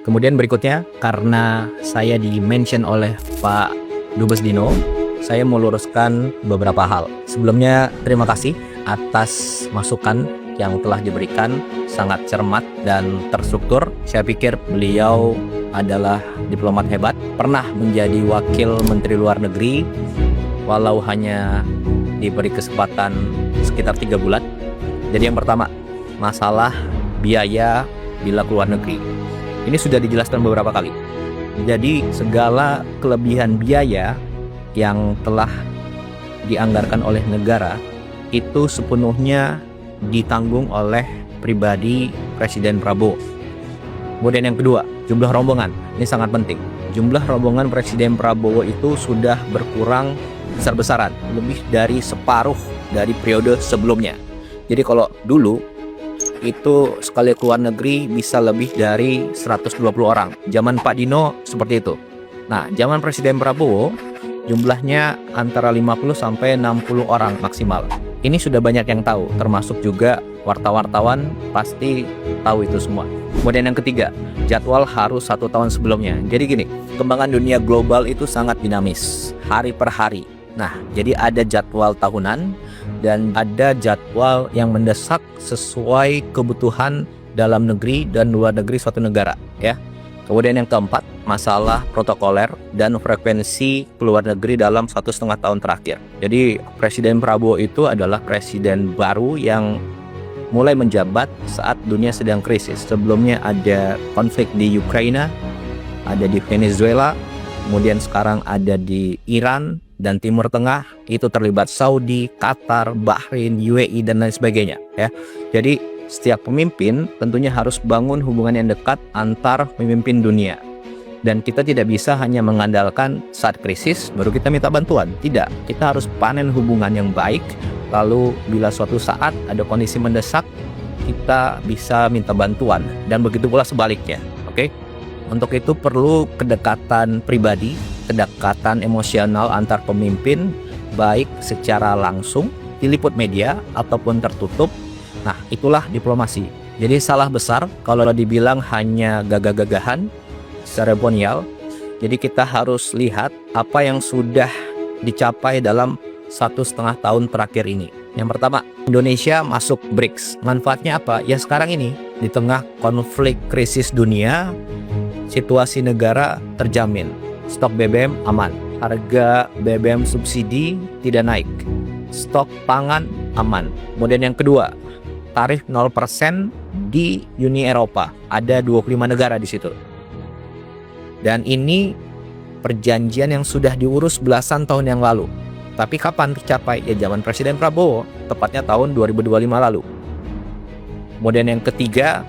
Kemudian berikutnya, karena saya di-mention oleh Pak Dubes Dino, saya mau luruskan beberapa hal. Sebelumnya, terima kasih atas masukan yang telah diberikan, sangat cermat dan terstruktur. Saya pikir beliau adalah diplomat hebat, pernah menjadi wakil Menteri Luar Negeri, walau hanya diberi kesempatan sekitar 3 bulan. Jadi yang pertama, masalah biaya bila keluar negeri. Ini sudah dijelaskan beberapa kali. Jadi segala kelebihan biaya yang telah dianggarkan oleh negara itu sepenuhnya ditanggung oleh pribadi Presiden Prabowo. Kemudian yang kedua, jumlah rombongan. Ini sangat penting. Jumlah rombongan Presiden Prabowo itu sudah berkurang besar-besaran, lebih dari separuh dari periode sebelumnya. Jadi kalau dulu itu sekali keluar negeri bisa lebih dari 120 orang. Zaman Pak Dino seperti itu. Nah, zaman Presiden Prabowo jumlahnya antara 50 sampai 60 orang maksimal. Ini sudah banyak yang tahu, termasuk juga wartawan pasti tahu itu semua. Kemudian yang ketiga, jadwal harus 1 tahun sebelumnya. Jadi gini, perkembangan dunia global itu sangat dinamis, hari per hari. Nah, jadi ada jadwal tahunan dan ada jadwal yang mendesak sesuai kebutuhan dalam negeri dan luar negeri suatu negara, ya. Kemudian yang keempat, masalah protokoler dan frekuensi keluar negeri dalam 1,5 tahun terakhir. Jadi Presiden Prabowo itu adalah presiden baru yang mulai menjabat saat dunia sedang krisis. Sebelumnya ada konflik di Ukraina, ada di Venezuela, kemudian sekarang ada di Iran dan Timur Tengah, itu terlibat Saudi, Qatar, Bahrain, UAE dan lain sebagainya, ya. Jadi setiap pemimpin tentunya harus bangun hubungan yang dekat antar pemimpin dunia. Dan kita tidak bisa hanya mengandalkan saat krisis baru kita minta bantuan. Tidak, kita harus panen hubungan yang baik. Lalu bila suatu saat ada kondisi mendesak, kita bisa minta bantuan. Dan begitu pula sebaliknya, oke? Untuk itu perlu kedekatan pribadi, kedekatan emosional antar pemimpin, baik secara langsung, diliput media, ataupun tertutup. Nah, itulah diplomasi. Jadi salah besar kalau dibilang hanya gagah-gagahan, seremonial. Jadi kita harus lihat apa yang sudah dicapai dalam 1,5 tahun terakhir ini. Yang pertama, Indonesia masuk BRICS. Manfaatnya apa? Ya sekarang ini, di tengah konflik krisis dunia, situasi negara terjamin. Stok BBM aman, harga BBM subsidi tidak naik, stok pangan aman. Kemudian yang kedua, tarif 0% di Uni Eropa, ada 25 negara di situ. Dan ini perjanjian yang sudah diurus belasan tahun yang lalu. Tapi kapan tercapai? Ya zaman Presiden Prabowo, tepatnya tahun 2025 lalu. Kemudian yang ketiga,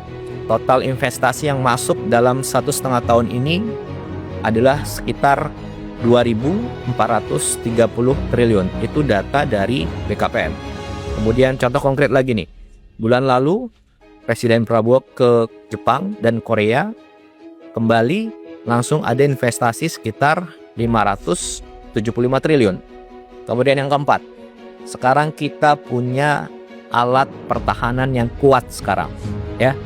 total investasi yang masuk dalam 1,5 tahun ini adalah sekitar 2.430 triliun. Itu data dari BKPM. Kemudian contoh konkret lagi nih. Bulan lalu Presiden Prabowo ke Jepang dan Korea, kembali langsung ada investasi sekitar 575 triliun. Kemudian yang keempat, sekarang kita punya alat pertahanan yang kuat sekarang, ya.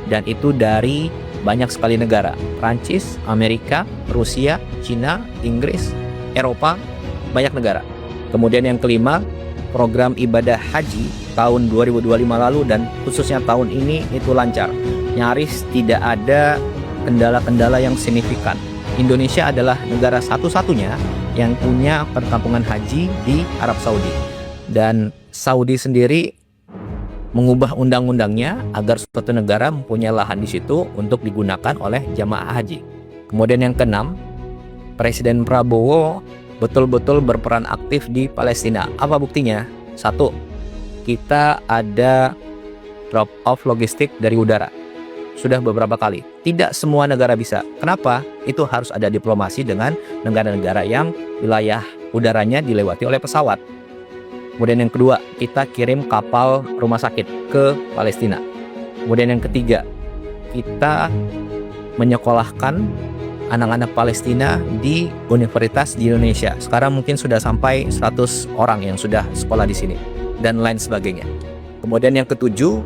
Dan itu dari banyak sekali negara, Prancis, Amerika, Rusia, Cina, Inggris, Eropa, banyak negara. Kemudian yang kelima, program ibadah haji tahun 2025 lalu dan khususnya tahun ini itu lancar. Nyaris tidak ada kendala-kendala yang signifikan. Indonesia adalah negara satu-satunya yang punya perkampungan haji di Arab Saudi. Dan Saudi sendiri mengubah undang-undangnya agar suatu negara mempunyai lahan di situ untuk digunakan oleh jamaah haji. Kemudian yang keenam, Presiden Prabowo betul-betul berperan aktif di Palestina. Apa buktinya? 1, kita ada drop off logistik dari udara. Sudah beberapa kali. Tidak semua negara bisa. Kenapa? Itu harus ada diplomasi dengan negara-negara yang wilayah udaranya dilewati oleh pesawat. Kemudian yang kedua, kita kirim kapal rumah sakit ke Palestina. Kemudian yang ketiga, kita menyekolahkan anak-anak Palestina di universitas di Indonesia. Sekarang mungkin sudah sampai 100 orang yang sudah sekolah di sini dan lain sebagainya. Kemudian yang ketujuh,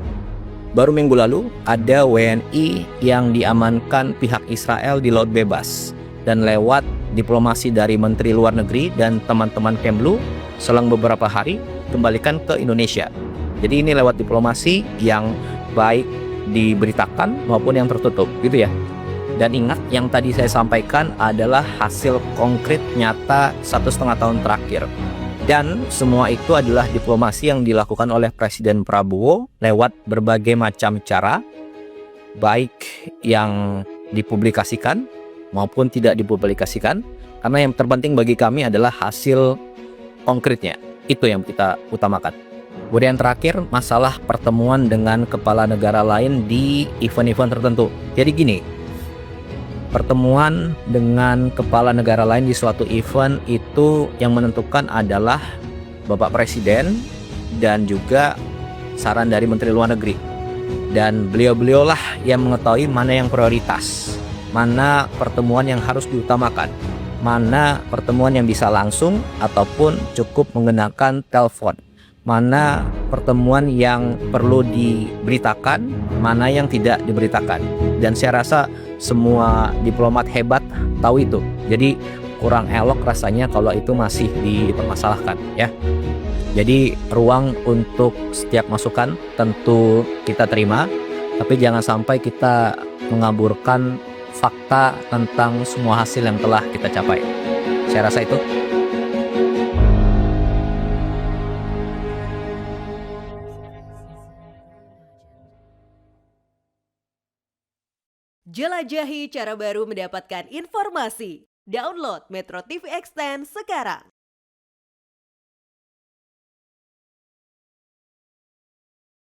Baru minggu lalu ada WNI yang diamankan pihak Israel di Laut Bebas, dan lewat diplomasi dari Menteri Luar Negeri dan teman-teman Kemlu selang beberapa hari kembalikan ke Indonesia. Jadi ini lewat diplomasi yang baik diberitakan maupun yang tertutup gitu ya. Dan ingat, yang tadi saya sampaikan adalah hasil konkret nyata 1,5 tahun terakhir. Dan semua itu adalah diplomasi yang dilakukan oleh Presiden Prabowo lewat berbagai macam cara, baik yang dipublikasikan maupun tidak dipublikasikan. Karena yang terpenting bagi kami adalah hasil konkretnya. Itu yang kita utamakan. Kemudian terakhir, masalah pertemuan dengan kepala negara lain di event-event tertentu. Jadi gini, pertemuan dengan kepala negara lain di suatu event itu yang menentukan adalah Bapak Presiden dan juga saran dari Menteri Luar Negeri. Dan beliau-beliaulah yang mengetahui mana yang prioritas, mana pertemuan yang harus diutamakan, mana pertemuan yang bisa langsung ataupun cukup menggunakan telepon, mana pertemuan yang perlu diberitakan, mana yang tidak diberitakan. Dan saya rasa semua diplomat hebat tahu itu. Jadi kurang elok rasanya kalau itu masih dipermasalahkan ya. Jadi ruang untuk setiap masukan tentu kita terima, tapi jangan sampai kita mengaburkan fakta tentang semua hasil yang telah kita capai. Saya rasa itu. Jelajahi cara baru mendapatkan informasi. Download Metro TV Extend sekarang.